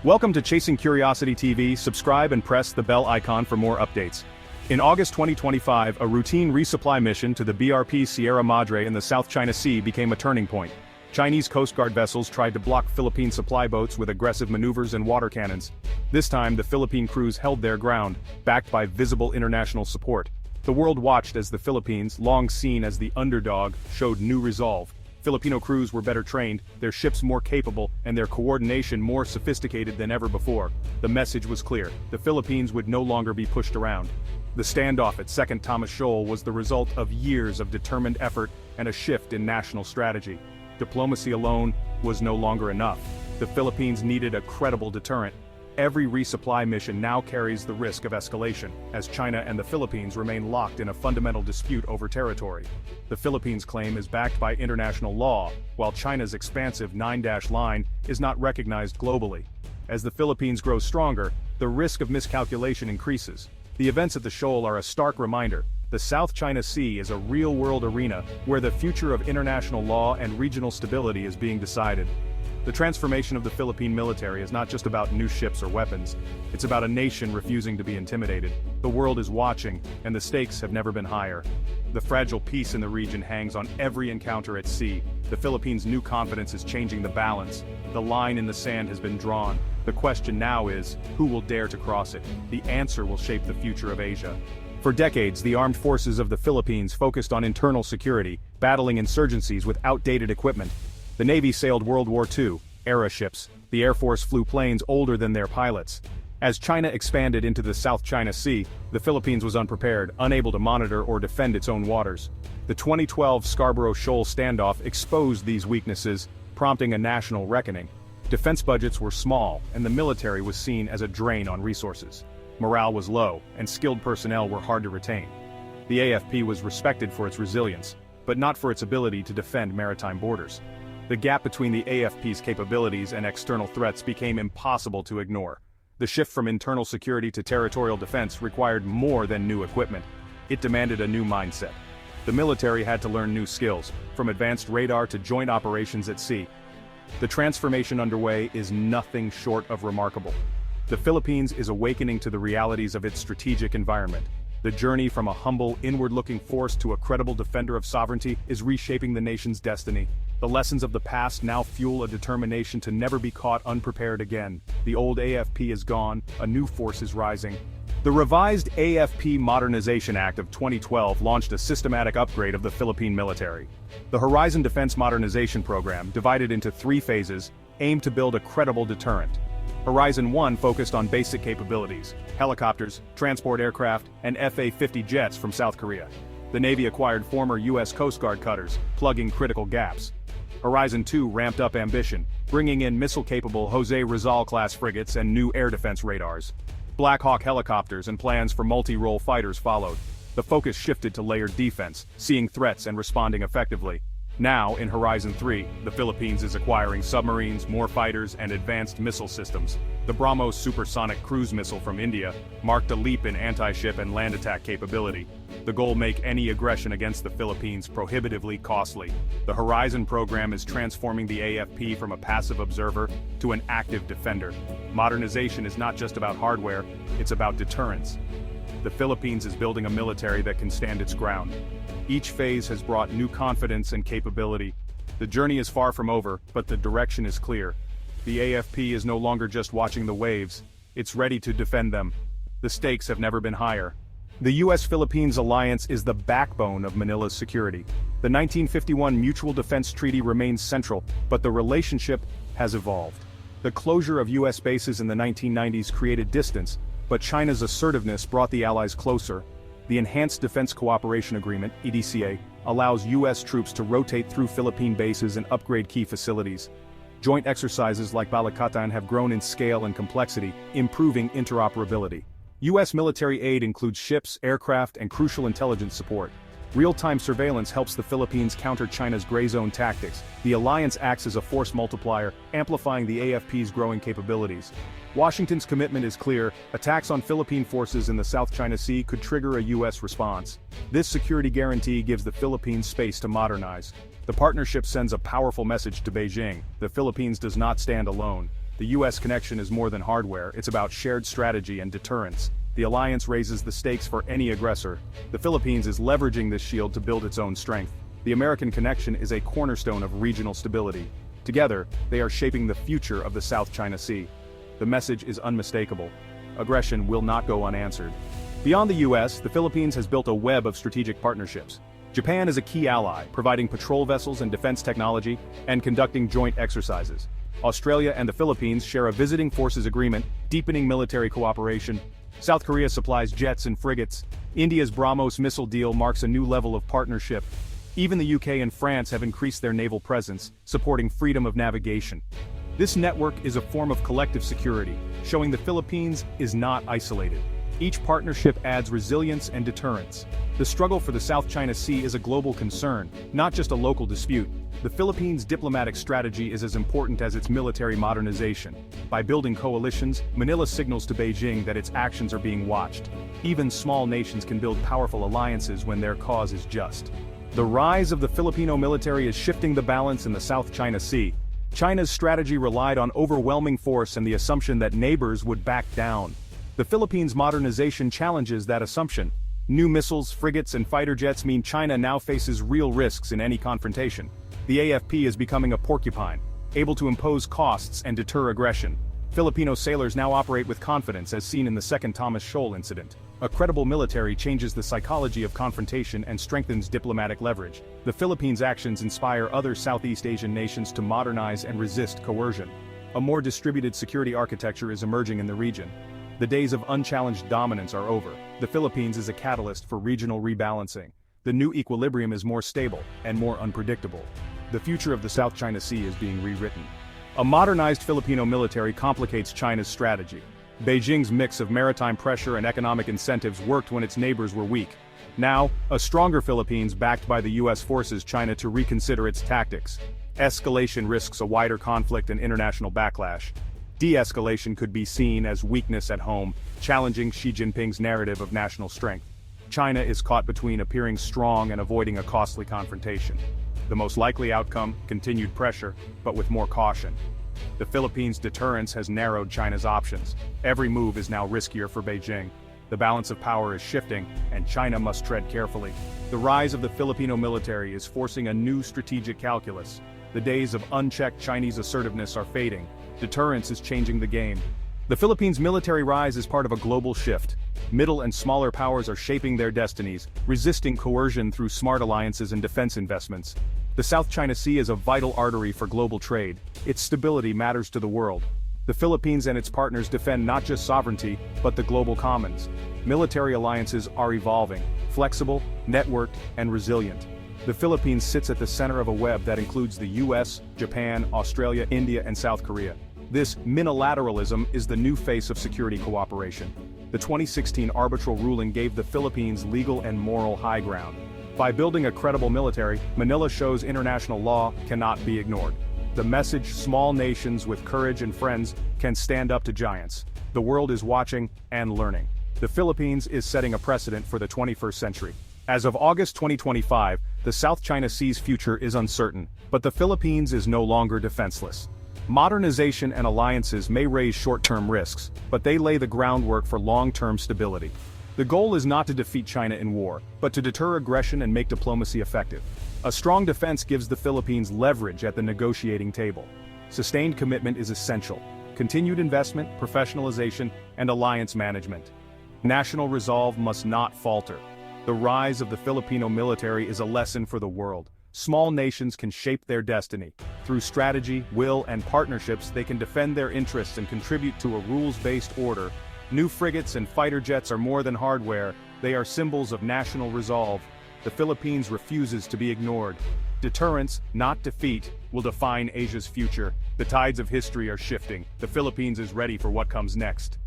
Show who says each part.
Speaker 1: Welcome to Chasing Curiosity TV. Subscribe and press the bell icon for more updates. In August 2025, a routine resupply mission to the BRP Sierra Madre in the South China Sea became a turning point. Chinese Coast Guard vessels tried to block Philippine supply boats with aggressive maneuvers and water cannons. This time, the Philippine crews held their ground, backed by visible international support. The world watched as the Philippines, long seen as the underdog, showed new resolve. Filipino crews were better trained, their ships more capable, and their coordination more sophisticated than ever before. The message was clear: the Philippines would no longer be pushed around. The standoff at 2nd Thomas Shoal was the result of years of determined effort and a shift in national strategy. Diplomacy alone was no longer enough. The Philippines needed a credible deterrent. Every resupply mission now carries the risk of escalation, as China and the Philippines remain locked in a fundamental dispute over territory. The Philippines' claim is backed by international law, while China's expansive 9-dash line is not recognized globally. As the Philippines grows stronger, the risk of miscalculation increases. The events at the shoal are a stark reminder: the South China Sea is a real-world arena where the future of international law and regional stability is being decided. The transformation of the Philippine military is not just about new ships or weapons. It's about a nation refusing to be intimidated. The world is watching, and the stakes have never been higher. The fragile peace in the region hangs on every encounter at sea. The Philippines' new confidence is changing the balance. The line in the sand has been drawn. The question now is, who will dare to cross it? The answer will shape the future of Asia. For decades, the armed forces of the Philippines focused on internal security, battling insurgencies with outdated equipment. The Navy sailed World War II-era ships. The Air Force flew planes older than their pilots. As China expanded into the South China Sea, the Philippines was unprepared, unable to monitor or defend its own waters. The 2012 Scarborough Shoal standoff exposed these weaknesses, prompting a national reckoning. Defense budgets were small, and the military was seen as a drain on resources. Morale was low, and skilled personnel were hard to retain. The AFP was respected for its resilience, but not for its ability to defend maritime borders. The gap between the AFP's capabilities and external threats became impossible to ignore. The shift from internal security to territorial defense required more than new equipment. It demanded a new mindset. The military had to learn new skills, from advanced radar to joint operations at sea. The transformation underway is nothing short of remarkable. The Philippines is awakening to the realities of its strategic environment. The journey from a humble, inward-looking force to a credible defender of sovereignty is reshaping the nation's destiny. The lessons of the past now fuel a determination to never be caught unprepared again. The old AFP is gone, a new force is rising. The revised AFP Modernization Act of 2012 launched a systematic upgrade of the Philippine military. The Horizon Defense Modernization Program, divided into 3 phases, aimed to build a credible deterrent. Horizon 1 focused on basic capabilities: helicopters, transport aircraft, and Fa-50 jets from South Korea. The Navy acquired former U.S. Coast Guard cutters, plugging critical gaps. Horizon 2 ramped up ambition, bringing in missile-capable Jose Rizal-class frigates and new air defense radars. Black Hawk helicopters and plans for multi-role fighters followed. The focus shifted to layered defense, seeing threats and responding effectively. Now, in Horizon 3, the Philippines is acquiring submarines, more fighters, and advanced missile systems. The BrahMos supersonic cruise missile from India marked a leap in anti-ship and land attack capability. The goal: make any aggression against the Philippines prohibitively costly. The Horizon program is transforming the AFP from a passive observer to an active defender. Modernization is not just about hardware, it's about deterrence. The Philippines is building a military that can stand its ground. Each phase has brought new confidence and capability. The journey is far from over, but the direction is clear. The AFP is no longer just watching the waves, it's ready to defend them. The stakes have never been higher. The U.S.-Philippines alliance is the backbone of Manila's security. The 1951 Mutual Defense Treaty remains central, but the relationship has evolved. The closure of U.S. bases in the 1990s created distance, but China's assertiveness brought the allies closer. The Enhanced Defense Cooperation Agreement, EDCA, allows U.S. troops to rotate through Philippine bases and upgrade key facilities. Joint exercises like Balikatan have grown in scale and complexity, improving interoperability. U.S. military aid includes ships, aircraft, and crucial intelligence support. Real-time surveillance helps the Philippines counter China's gray zone tactics. The alliance acts as a force multiplier, amplifying the AFP's growing capabilities. Washington's commitment is clear: attacks on Philippine forces in the South China Sea could trigger a U.S. response. This security guarantee gives the Philippines space to modernize. The partnership sends a powerful message to Beijing: the Philippines does not stand alone. The US connection is more than hardware, it's about shared strategy and deterrence. The alliance raises the stakes for any aggressor. The Philippines is leveraging this shield to build its own strength. The American connection is a cornerstone of regional stability. Together, they are shaping the future of the South China Sea. The message is unmistakable. Aggression will not go unanswered. Beyond the US, the Philippines has built a web of strategic partnerships. Japan is a key ally, providing patrol vessels and defense technology, and conducting joint exercises. Australia and the Philippines share a visiting forces agreement, deepening military cooperation. South Korea supplies jets and frigates. India's BrahMos missile deal marks a new level of partnership. Even the UK and France have increased their naval presence, supporting freedom of navigation. This network is a form of collective security, showing the Philippines is not isolated. Each partnership adds resilience and deterrence. The struggle for the South China Sea is a global concern, not just a local dispute. The Philippines' diplomatic strategy is as important as its military modernization. By building coalitions, Manila signals to Beijing that its actions are being watched. Even small nations can build powerful alliances when their cause is just. The rise of the Filipino military is shifting the balance in the South China Sea. China's strategy relied on overwhelming force and the assumption that neighbors would back down. The Philippines' modernization challenges that assumption. New missiles, frigates, and fighter jets mean China now faces real risks in any confrontation. The AFP is becoming a porcupine, able to impose costs and deter aggression. Filipino sailors now operate with confidence, as seen in the second Thomas Shoal incident. A credible military changes the psychology of confrontation and strengthens diplomatic leverage. The Philippines' actions inspire other Southeast Asian nations to modernize and resist coercion. A more distributed security architecture is emerging in the region. The days of unchallenged dominance are over. The Philippines is a catalyst for regional rebalancing. The new equilibrium is more stable and more unpredictable. The future of the South China Sea is being rewritten. A modernized Filipino military complicates China's strategy. Beijing's mix of maritime pressure and economic incentives worked when its neighbors were weak. Now, a stronger Philippines backed by the US forces China to reconsider its tactics. Escalation risks a wider conflict and international backlash. De-escalation could be seen as weakness at home, challenging Xi Jinping's narrative of national strength. China is caught between appearing strong and avoiding a costly confrontation. The most likely outcome, continued pressure, but with more caution. The Philippines' deterrence has narrowed China's options. Every move is now riskier for Beijing. The balance of power is shifting, and China must tread carefully. The rise of the Filipino military is forcing a new strategic calculus. The days of unchecked Chinese assertiveness are fading. Deterrence is changing the game. The Philippines' military rise is part of a global shift. Middle and smaller powers are shaping their destinies, resisting coercion through smart alliances and defense investments. The South China Sea is a vital artery for global trade. Its stability matters to the world. The Philippines and its partners defend not just sovereignty, but the global commons. Military alliances are evolving, flexible, networked, and resilient. The Philippines sits at the center of a web that includes the US, Japan, Australia, India, and South Korea. This minilateralism is the new face of security cooperation. The 2016 arbitral ruling gave the Philippines legal and moral high ground. By building a credible military, Manila shows international law cannot be ignored. The message: small nations with courage and friends can stand up to giants. The world is watching and learning. The Philippines is setting a precedent for the 21st century. As of August 2025, the South China Sea's future is uncertain, but the Philippines is no longer defenseless. Modernization and alliances may raise short-term risks, but they lay the groundwork for long-term stability. The goal is not to defeat China in war, but to deter aggression and make diplomacy effective. A strong defense gives the Philippines leverage at the negotiating table. Sustained commitment is essential. Continued investment, professionalization, and alliance management. National resolve must not falter. The rise of the Filipino military is a lesson for the world. Small nations can shape their destiny. Through strategy, will, and partnerships, they can defend their interests and contribute to a rules-based order. New frigates and fighter jets are more than hardware, they are symbols of national resolve. The Philippines refuses to be ignored. Deterrence, not defeat, will define Asia's future. The tides of history are shifting. The Philippines is ready for what comes next.